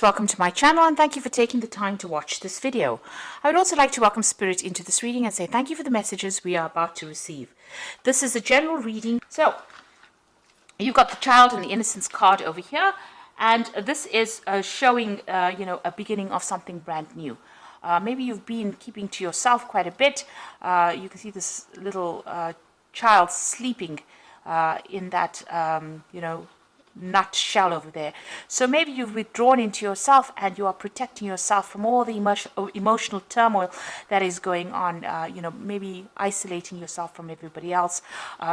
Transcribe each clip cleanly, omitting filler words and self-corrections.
Welcome to my channel and thank you for taking the time to watch this video. I would also like to welcome Spirit into this reading and say thank you for the messages we are about to receive. This is a general reading. So you've got the Child and the Innocence card over here, and this is showing a beginning of something brand new. Maybe you've been keeping to yourself quite a bit. You can see this little child sleeping in that nut shell over there. So maybe you've withdrawn into yourself and you are protecting yourself from all the emotional turmoil that is going on, maybe isolating yourself from everybody else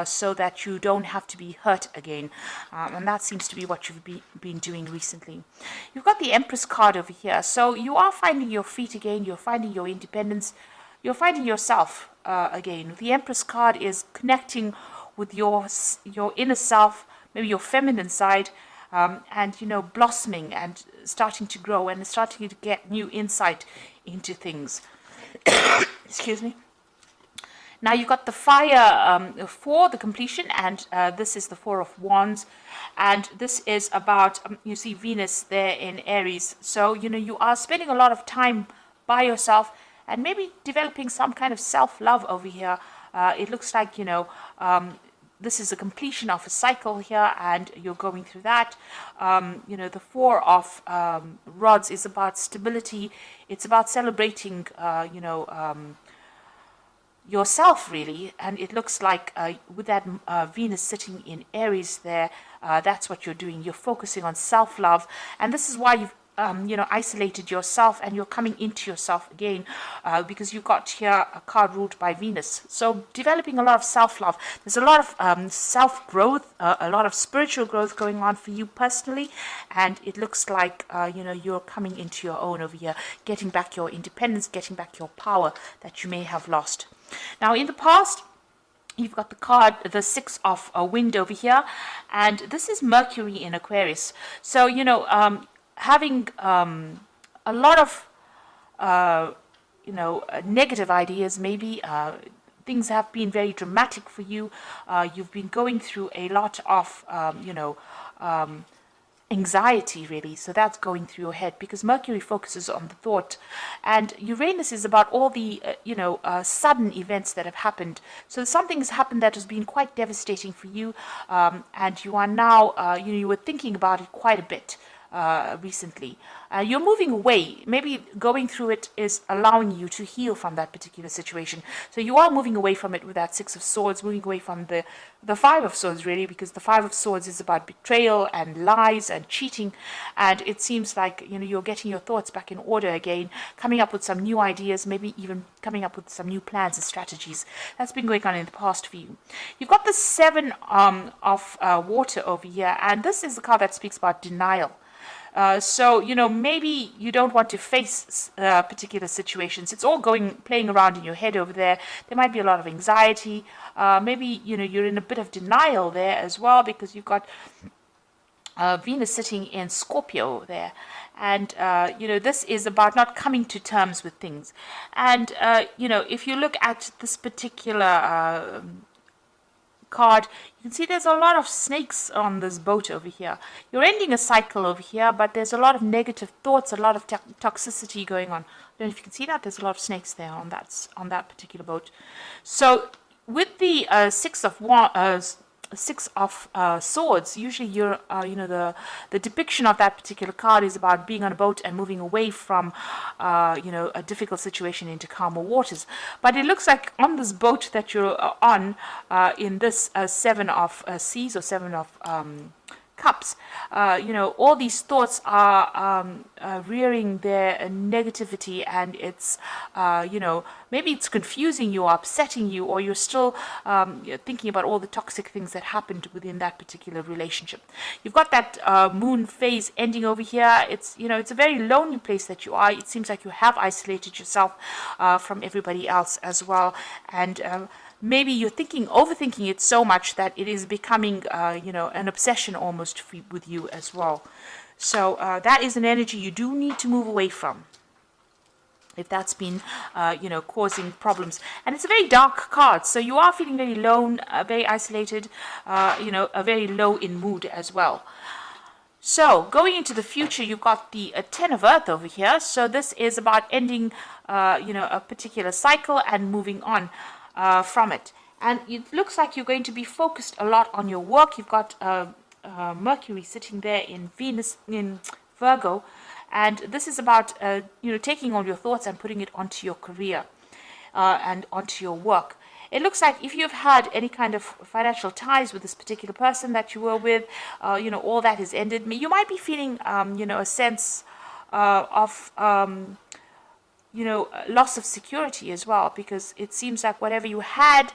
so that you don't have to be hurt again. And that seems to be what you've been doing recently. You've got the Empress card over here. So you are finding your feet again. You're finding your independence. You're finding yourself again. The Empress card is connecting with your inner self, maybe your feminine side, and blossoming and starting to grow and starting to get new insight into things. Excuse me. Now you've got the Fire for the completion, and this is the Four of Wands, and this is about you see Venus there in Aries. So you are spending a lot of time by yourself and maybe developing some kind of self-love over here. It looks like this is a completion of a cycle here, and you're going through that. The Four of Rods is about stability. It's about celebrating, yourself, really. And it looks like with that Venus sitting in Aries there, that's what you're doing. You're focusing on self-love, and this is why you've isolated yourself, and you're coming into yourself again because you've got here a card ruled by Venus. So developing a lot of self-love. There's a lot of self-growth, a lot of spiritual growth going on for you personally, and it looks like you're coming into your own over here, getting back your independence, getting back your power that you may have lost. Now in the past, you've got the card, the Six of Wind over here, and this is Mercury in Aquarius. So having a lot of negative ideas, maybe things have been very dramatic for you. You've been going through a lot of anxiety, really. So that's going through your head because Mercury focuses on the thought, and Uranus is about all the sudden events that have happened. So something has happened that has been quite devastating for you, and you are now you were thinking about it quite a bit recently. You're moving away. Maybe going through it is allowing you to heal from that particular situation. So you are moving away from it with that Six of Swords, moving away from the Five of Swords, really, because the Five of Swords is about betrayal and lies and cheating. And it seems like you're getting your thoughts back in order again, coming up with some new ideas, maybe even coming up with some new plans and strategies. That's been going on in the past for you. You've got the Seven of Water over here, and this is the card that speaks about denial. So maybe you don't want to face particular situations. It's all playing around in your head over there. There might be a lot of anxiety. Maybe you're in a bit of denial there as well, because you've got Venus sitting in Scorpio there, and this is about not coming to terms with things. And if you look at this particular card, you can see there's a lot of snakes on this boat over here. You're ending a cycle over here, but there's a lot of negative thoughts, a lot of toxicity going on. I don't know if you can see that. There's a lot of snakes there on that particular boat. So with the Six of Swords, usually you're the depiction of that particular card is about being on a boat and moving away from a difficult situation into calmer waters. But it looks like on this boat that you're on, in this Seven of Seas or Seven of Cups, all these thoughts are rearing their negativity, and it's maybe it's confusing you or upsetting you, or you're still thinking about all the toxic things that happened within that particular relationship. You've got that moon phase ending over here. It's it's a very lonely place that you are. It seems like you have isolated yourself from everybody else as well, and maybe you're overthinking it so much that it is becoming, an obsession almost with you as well. So that is an energy you do need to move away from, if that's been, causing problems. And it's a very dark card, so you are feeling very lone, very isolated, very low in mood as well. So going into the future, you've got the 10 of Earth over here. So this is about ending, a particular cycle and moving on from it. And it looks like you're going to be focused a lot on your work. You've got Mercury sitting there in Venus, in Virgo. And this is about, taking all your thoughts and putting it onto your career and onto your work. It looks like if you've had any kind of financial ties with this particular person that you were with, all that has ended. You might be feeling, a sense of, loss of security as well, because it seems like whatever you had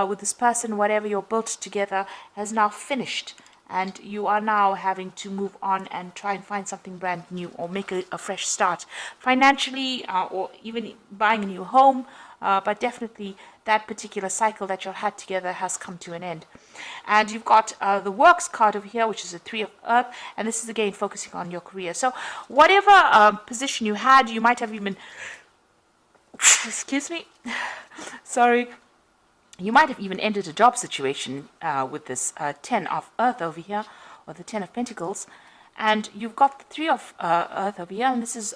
with this person, whatever you're built together, has now finished. And you are now having to move on and try and find something brand new or make a fresh start financially, or even buying a new home. But definitely that particular cycle that you had together has come to an end. And you've got the works card over here, which is a 3 of Earth. And this is again focusing on your career. So whatever position you had, you might have even, excuse me, sorry. You might have even ended a job situation with this 10 of Earth over here, or the 10 of Pentacles. And you've got the 3 of Earth over here, and this is,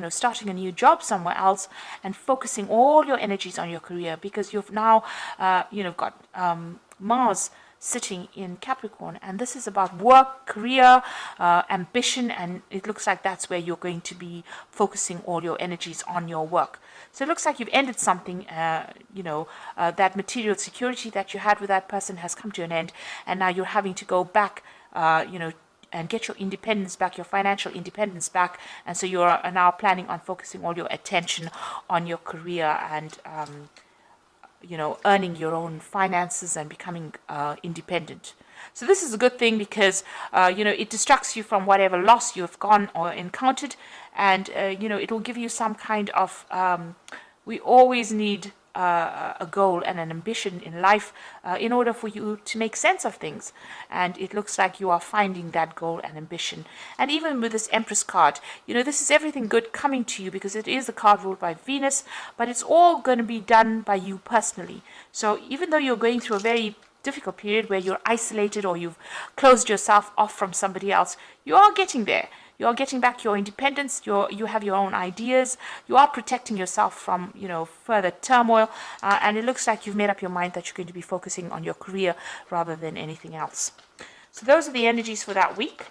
starting a new job somewhere else and focusing all your energies on your career, because you've now, got Mars sitting in Capricorn, and this is about work, career, ambition, and it looks like that's where you're going to be focusing all your energies on your work. So it looks like you've ended something, that material security that you had with that person has come to an end, and now you're having to go back, and get your independence back, your financial independence back, and so you're now planning on focusing all your attention on your career and, earning your own finances and becoming independent. So this is a good thing because, it distracts you from whatever loss you have gone or encountered, and, it will give you some kind of, we always need a goal and an ambition in life in order for you to make sense of things. And it looks like you are finding that goal and ambition. And even with this Empress card, this is everything good coming to you, because it is a card ruled by Venus, but it's all going to be done by you personally. So even though you're going through a very difficult period where you're isolated or you've closed yourself off from somebody else, you are getting there. You're getting back your independence. You have your own ideas. You are protecting yourself from, further turmoil. And it looks like you've made up your mind that you're going to be focusing on your career rather than anything else. So those are the energies for that week.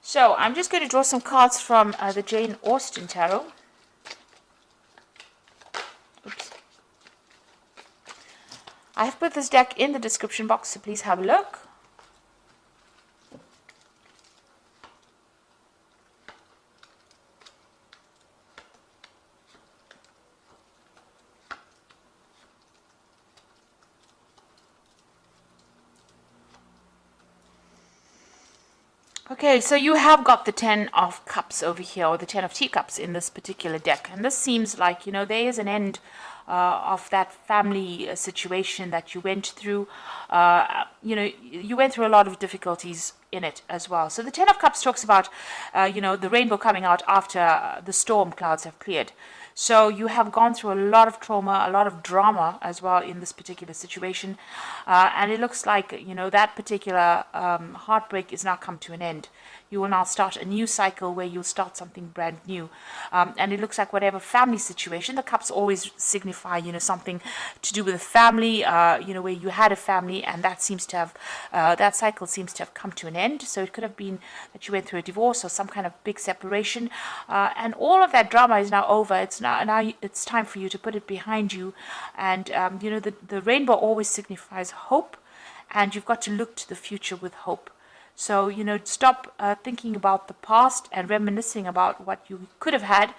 So I'm just going to draw some cards from the Jane Austen Tarot. Oops. I have put this deck in the description box, so please have a look. Okay, so you have got the 10 of Cups over here, or the 10 of Teacups in this particular deck. And this seems like, there is an end of that family situation that you went through. You went through a lot of difficulties in it as well. So the 10 of Cups talks about, the rainbow coming out after the storm clouds have cleared. So you have gone through a lot of trauma, a lot of drama as well in this particular situation. And it looks like, that particular heartbreak is now come to an end. You will now start a new cycle where you'll start something brand new. And it looks like whatever family situation, the cups always signify, something to do with a family, where you had a family, and that seems to have, that cycle seems to have come to an end. So it could have been that you went through a divorce or some kind of big separation. And all of that drama is now over. It's now it's time for you to put it behind you. And, the rainbow always signifies hope, and you've got to look to the future with hope. So, stop thinking about the past and reminiscing about what you could have had.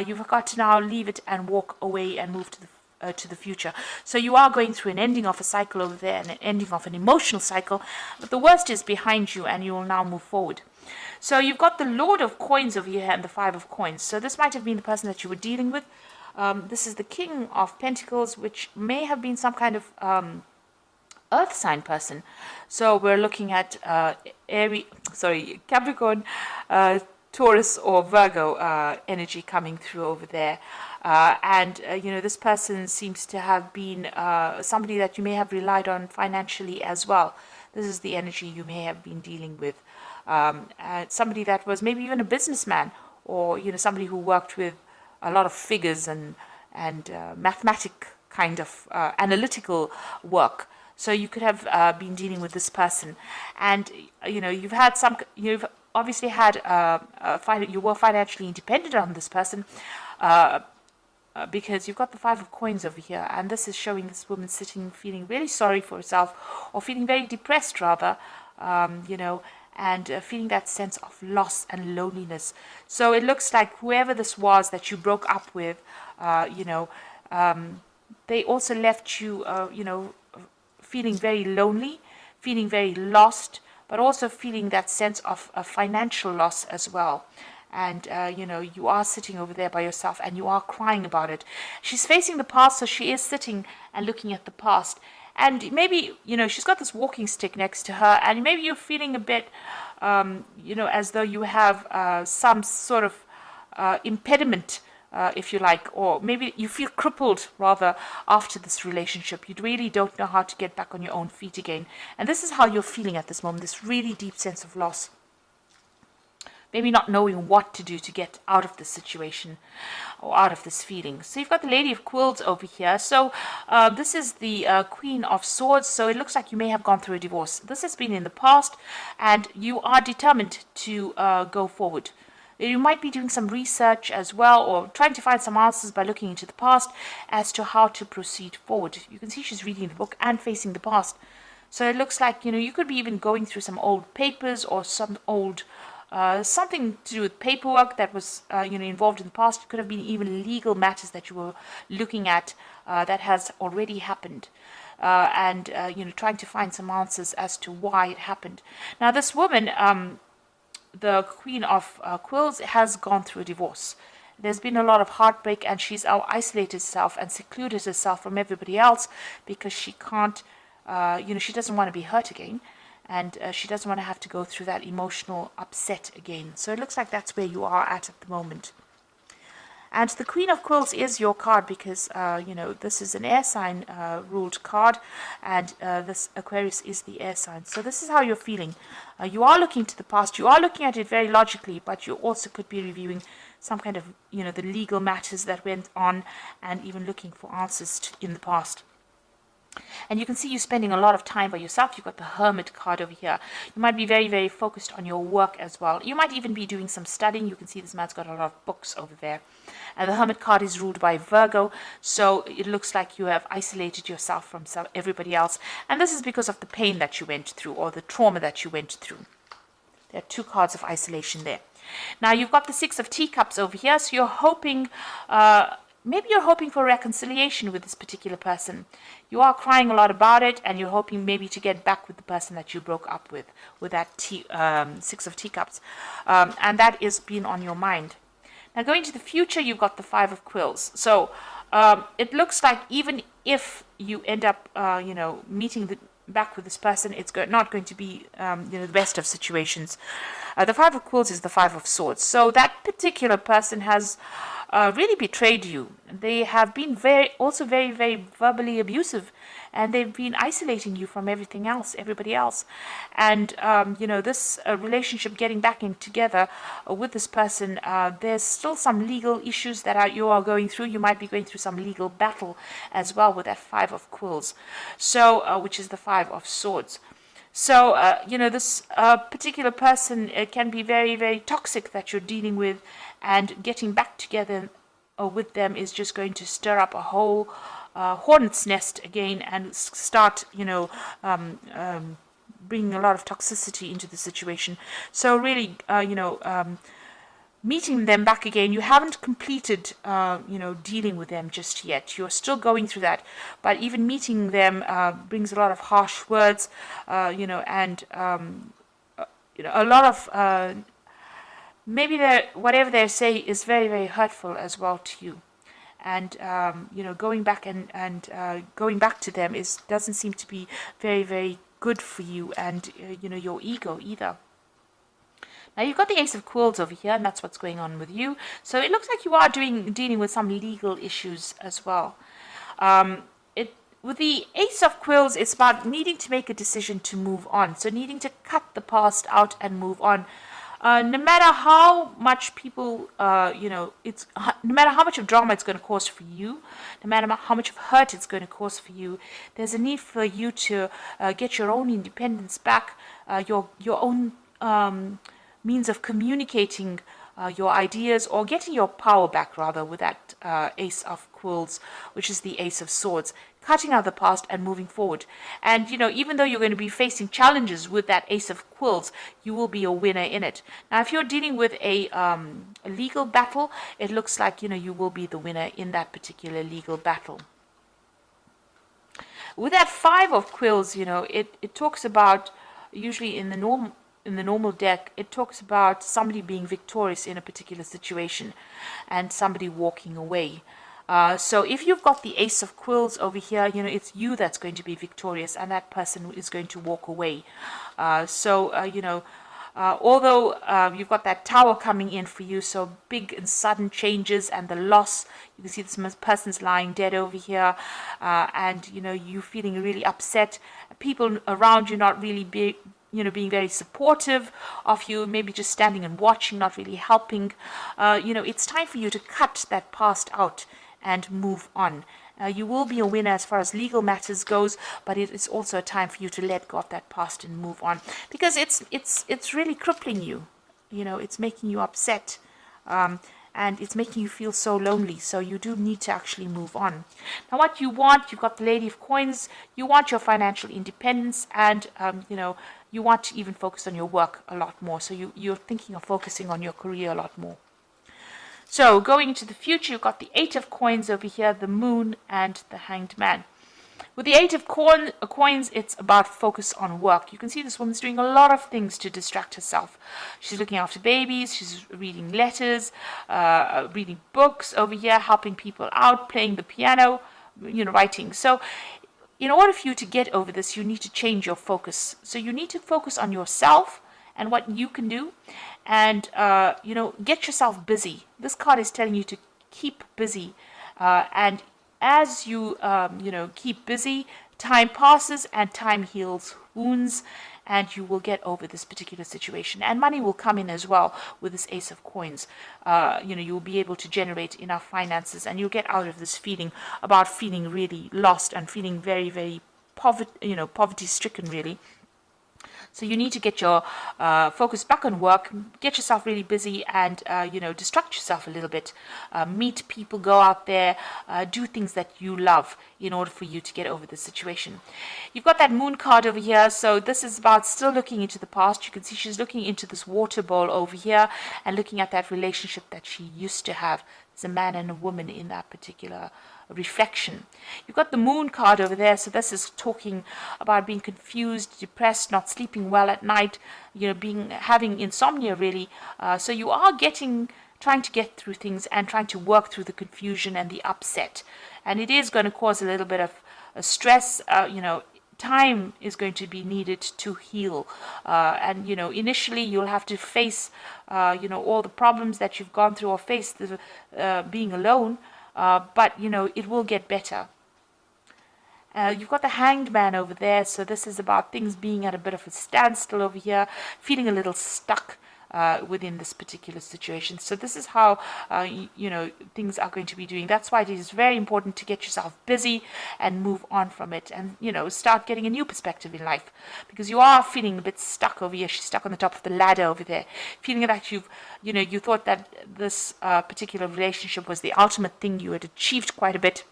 You've got to now leave it and walk away and move to the future. So you are going through an ending of a cycle over there and an ending of an emotional cycle. But the worst is behind you, and you will now move forward. So you've got the Lord of Coins over here and the Five of Coins. So this might have been the person that you were dealing with. This is the King of Pentacles, which may have been some kind of earth sign person. So we're looking at Capricorn, Taurus or Virgo energy coming through over there. This person seems to have been somebody that you may have relied on financially as well. This is the energy you may have been dealing with. Somebody that was maybe even a businessman, or somebody who worked with a lot of figures and mathematic kind of analytical work. So you could have been dealing with this person, and you've obviously had you were financially independent on this person, because you've got the Five of Coins over here, and this is showing this woman sitting feeling really sorry for herself, or feeling very depressed rather, and feeling that sense of loss and loneliness. So it looks like whoever this was that you broke up with, they also left you, feeling very lonely, feeling very lost, but also feeling that sense of financial loss as well. And, you are sitting over there by yourself and you are crying about it. She's facing the past, so she is sitting and looking at the past. And maybe, she's got this walking stick next to her, and maybe you're feeling a bit, as though you have some sort of impediment, if you like, or maybe you feel crippled rather after this relationship. You really don't know how to get back on your own feet again. And this is how you're feeling at this moment, this really deep sense of loss. Maybe not knowing what to do to get out of this situation or out of this feeling. So you've got the Lady of Quills over here. So this is the Queen of Swords. So it looks like you may have gone through a divorce. This has been in the past, and you are determined to go forward. You might be doing some research as well, or trying to find some answers by looking into the past as to how to proceed forward. You can see she's reading the book and facing the past. So it looks like, you could be even going through some old papers or some old something to do with paperwork that was involved in the past. It could have been even legal matters that you were looking at that has already happened, and trying to find some answers as to why it happened. Now this woman, the Queen of Quills, has gone through a divorce. There's been a lot of heartbreak, and she's isolated herself and secluded herself from everybody else because she can't, she doesn't want to be hurt again. And she doesn't want to have to go through that emotional upset again. So it looks like that's where you are at the moment. And the Queen of Quills is your card because, this is an air sign ruled card. And this Aquarius is the air sign. So this is how you're feeling. You are looking to the past. You are looking at it very logically. But you also could be reviewing some kind of, the legal matters that went on. And even looking for answers in the past. And you can see you spending a lot of time by yourself. You've got the Hermit card over here. You might be very, very focused on your work as well. You might even be doing some studying. You can see this man's got a lot of books over there. And the Hermit card is ruled by Virgo. So it looks like you have isolated yourself from everybody else. And this is because of the pain that you went through, or the trauma that you went through. There are two cards of isolation there. Now you've got the Six of Teacups over here. So you're hoping... maybe you're hoping for reconciliation with this particular person. You are crying a lot about it, and you're hoping maybe to get back with the person that you broke up with that Six of Teacups. And that is been on your mind. Now, going to the future, you've got the Five of Quills. So it looks like even if you end up, meeting back with this person, it's not going to be, the best of situations. The Five of Quills is the Five of Swords. So that particular person has... really betrayed you. They have been very, very verbally abusive, and they've been isolating you from everybody else. And this relationship, getting back in together with this person, there's still some legal issues that you are going through. You might be going through some legal battle as well with that Five of Quills, so which is the Five of Swords. So, this particular person can be very, very toxic that you're dealing with, and getting back together with them is just going to stir up a whole hornet's nest again, and start, bringing a lot of toxicity into the situation. So really, meeting them back again, you haven't completed, dealing with them just yet. You're still going through that. But even meeting them brings a lot of harsh words, and, a lot of, maybe whatever they say is very, very hurtful as well to you. And, going back and going back to them doesn't seem to be very, very good for you and, your ego either. Now you've got the Ace of Quills over here, and that's what's going on with you. So it looks like you are dealing with some legal issues as well. With the Ace of Quills, it's about needing to make a decision to move on. So needing to cut the past out and move on. No matter how much people, no matter how much of drama it's going to cause for you, no matter how much of hurt it's going to cause for you, there's a need for you to get your own independence back, your own means of communicating your ideas, or getting your power back rather, with that Ace of Quills, which is the Ace of Swords, cutting out the past and moving forward. And even though you're going to be facing challenges with that Ace of Quills, you will be a winner in it. Now if you're dealing with a legal battle, it looks like you will be the winner in that particular legal battle. With that Five of Quills, it talks about, usually in the normal deck, it talks about somebody being victorious in a particular situation and somebody walking away. So if you've got the Ace of Quills over here, it's you that's going to be victorious, and that person is going to walk away. Although you've got that Tower coming in for you, so big and sudden changes and the loss. You can see this person's lying dead over here, and you feeling really upset. People around you not really being very supportive of you, maybe just standing and watching, not really helping. It's time for you to cut that past out and move on. You will be a winner as far as legal matters goes, but it is also a time for you to let go of that past and move on, because it's really crippling you. It's making you upset, and it's making you feel so lonely. So you do need to actually move on. Now what you want, you've got the Lady of Coins. You want your financial independence, and you want to even focus on your work a lot more. So you're thinking of focusing on your career a lot more. So going into the future, you've got the Eight of Coins over here, the Moon, and the Hanged Man. With the Eight of Coins, it's about focus on work. You can see this woman's doing a lot of things to distract herself. She's looking after babies, she's reading letters, reading books over here, helping people out, playing the piano, writing. So in order for you to get over this, you need to change your focus. So you need to focus on yourself and what you can do, and get yourself busy. This card is telling you to keep busy, and as you keep busy, time passes and time heals wounds, and you will get over this particular situation, and money will come in as well with this Ace of Coins. You'll be able to generate enough finances, and you'll get out of this feeling about feeling really lost and feeling very, very poverty stricken, really. So you need to get your focus back on work, get yourself really busy, and distract yourself a little bit. Meet people, go out there, do things that you love in order for you to get over the situation. You've got that Moon card over here, so this is about still looking into the past. You can see she's looking into this water bowl over here and looking at that relationship that she used to have. There's a man and a woman in that particular reflection. You've got the Moon card over there, so this is talking about being confused, depressed, not sleeping well at night, having insomnia, really. So you are trying to get through things and trying to work through the confusion and the upset, and it is going to cause a little bit of stress. Time is going to be needed to heal, and initially you'll have to face all the problems that you've gone through, or face the being alone. But it will get better. You've got the Hanged Man over there, so this is about things being at a bit of a standstill over here, feeling a little stuck within this particular situation. So this is how things are going to be doing. That's why it is very important to get yourself busy and move on from it, and start getting a new perspective in life, because you are feeling a bit stuck over here. She's stuck on the top of the ladder over there, feeling that you thought that this particular relationship was the ultimate thing. You had achieved quite a bit,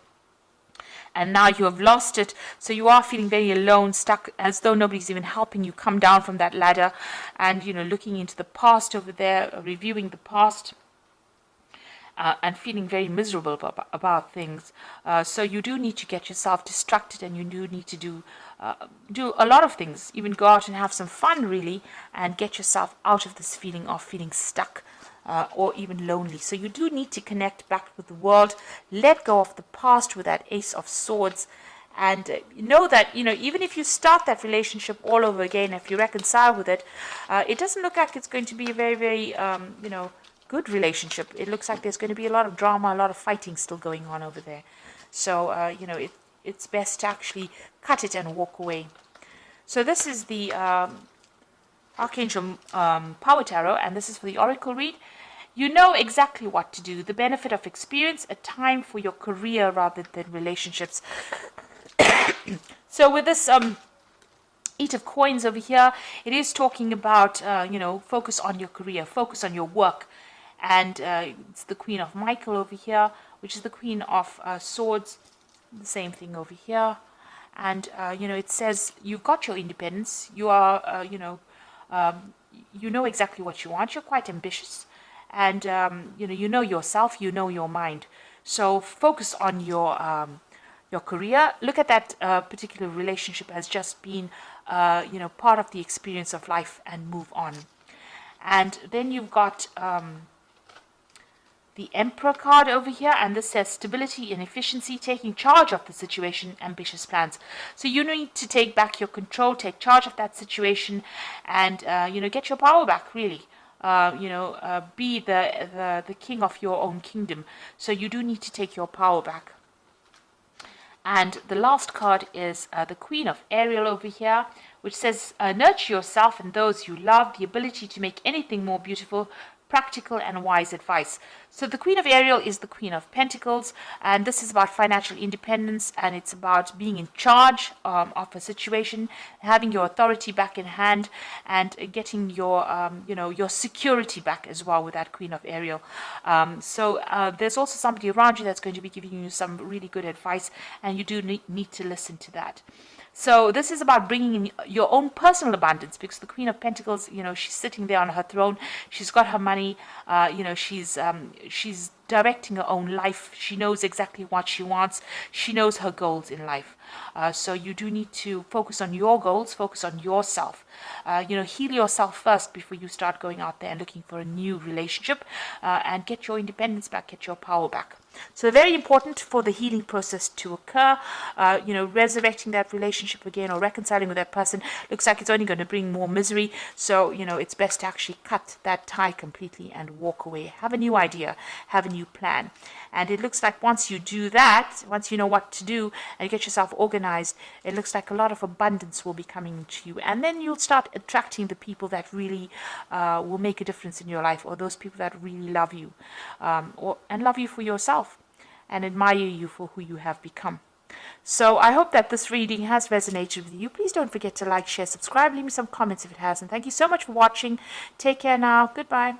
and now you have lost it. So you are feeling very alone, stuck, as though nobody's even helping you come down from that ladder, and looking into the past over there, reviewing the past, and feeling very miserable about things. So you do need to get yourself distracted, and you do need to do a lot of things, even go out and have some fun, really, and get yourself out of this feeling of feeling stuck, or even lonely. So you do need to connect back with the world, let go of the past with that Ace of Swords, And know that, even if you start that relationship all over again, if you reconcile with it, it doesn't look like it's going to be a very, very, good relationship. It looks like there's going to be a lot of drama, a lot of fighting still going on over there. So, it's best to actually cut it and walk away. So this is the Archangel Power Tarot, and this is for the Oracle read. You know exactly what to do. The benefit of experience, a time for your career rather than relationships. So with this Eight of Coins over here, it is talking about, focus on your career, focus on your work. And it's the Queen of Michael over here, which is the Queen of Swords. The same thing over here. And, it says you've got your independence. You are, you know exactly what you want. You're quite ambitious. And, you know yourself, you know your mind. So focus on your career. Look at that particular relationship as just being, part of the experience of life, and move on. And then you've got the Emperor card over here, and this says stability and efficiency, taking charge of the situation, ambitious plans. So you need to take back your control, take charge of that situation, and get your power back, really. Be the king of your own kingdom. So you do need to take your power back. And the last card is the Queen of Ariel over here, which says nurture yourself and those you love, the ability to make anything more beautiful, practical and wise advice. So the Queen of Ariel is the Queen of Pentacles, and this is about financial independence, and it's about being in charge of a situation, having your authority back in hand, and getting your your security back as well with that Queen of Ariel. So there's also somebody around you that's going to be giving you some really good advice, and you do need to listen to that. So this is about bringing in your own personal abundance, because the Queen of Pentacles, she's sitting there on her throne. She's got her money. She's directing her own life. She knows exactly what she wants. She knows her goals in life. So you do need to focus on your goals, focus on yourself. Heal yourself first before you start going out there and looking for a new relationship, and get your independence back, get your power back. So very important for the healing process to occur. Resurrecting that relationship again or reconciling with that person looks like it's only going to bring more misery. So, it's best to actually cut that tie completely and walk away. Have a new idea, have a new plan. And it looks like once you do that, once you know what to do and get yourself organized, it looks like a lot of abundance will be coming to you. And then you'll start attracting the people that really will make a difference in your life, or those people that really love you, and love you for yourself, and admire you for who you have become. So I hope that this reading has resonated with you. Please don't forget to like, share, subscribe, leave me some comments if it has. And thank you so much for watching. Take care now. Goodbye.